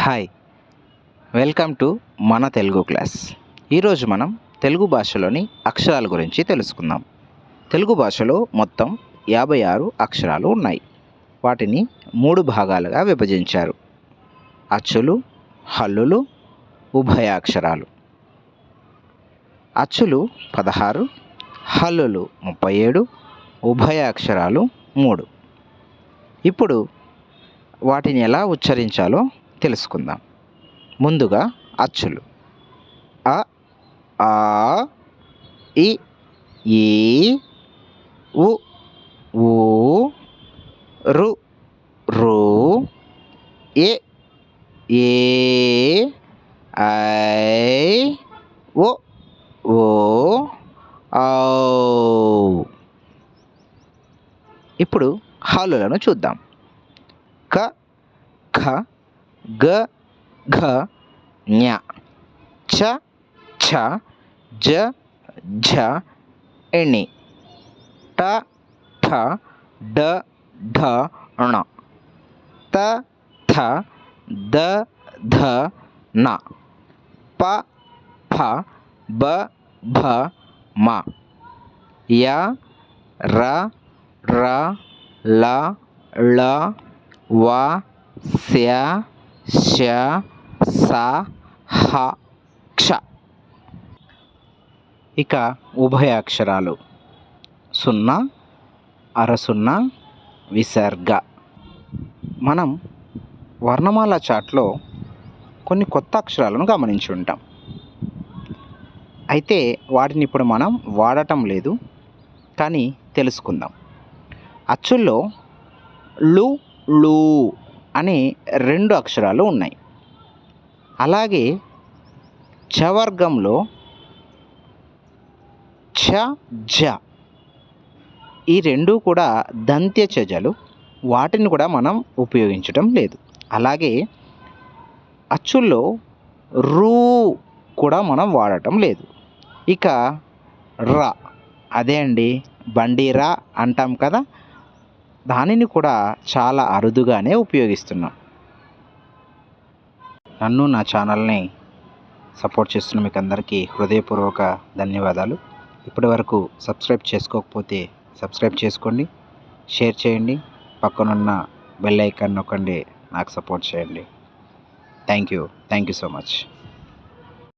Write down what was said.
Hi, welcome to మన Telugu class. ఈరోజు మనం తెలుగు భాషలోని అక్షరాల గురించి తెలుసుకుందాం. తెలుగు భాషలో మొత్తం 56 అక్షరాలు ఉన్నాయి. వాటిని 3 భాగాలుగా విభజించారు: అచ్చులు, హల్లులు, ఉభయాక్షరాలు. అచ్చులు 16, హల్లులు 37, ఉభయాక్షరాలు 3. ఇప్పుడు వాటిని ఎలా ఉచ్చరించాలో తెలుసుకుందాం. ముందుగా అచ్చులు: అ, ఆ, ఇ, ఈ, ఉ, ఊ, రు, రు, ఎ, ఏ, ఐ, ఓ, ఓ, ఔ. ఇప్పుడు హల్లులను చూద్దాం. క, ఖ, గ, ఘ, ఞ, చ, ఛ, జ, ఝ, ణి, ట, ఠ, డ, ఢ, ణ, త, థ, ద, ధ, న, ప, ఫ, బ, భ, మ, య, ర, ర, ల, ళ, వ, స్య, శ, స, హ, క్ష. ఇక ఉభయాక్షరాలు: సున్నా, అరసున్నా, విసర్గ. మనం వర్ణమాల చార్ట్లో కొన్ని కొత్త అక్షరాలను గమనించి ఉంటాం. అయితే వాటిని ఇప్పుడు మనం వాడటం లేదు, కానీ తెలుసుకుందాం. అచ్చుల్లో లు, లు అనే 2 అక్షరాలు ఉన్నాయి. అలాగే చ వర్గంలో ఛ, జ ఈ 2 కూడా దంత్య చజలు. వాటిని కూడా మనం ఉపయోగించడం లేదు. అలాగే అచ్చుల్లో రూ కూడా మనం వాడటం లేదు. ఇక ర, అదే అండి బండిరా అంటాం కదా, దానిని కూడా చాలా అరుదుగానే ఉపయోగిస్తున్నాం. నన్ను, నా ఛానల్ని సపోర్ట్ చేస్తున్న మీకు అందరికీ హృదయపూర్వక ధన్యవాదాలు. ఇప్పటి వరకు సబ్స్క్రైబ్ చేసుకోకపోతే సబ్స్క్రైబ్ చేసుకోండి, షేర్ చేయండి, పక్కనున్న బెల్ ఐకాన్ నొక్కండి, నాకు సపోర్ట్ చేయండి. Thank you so much.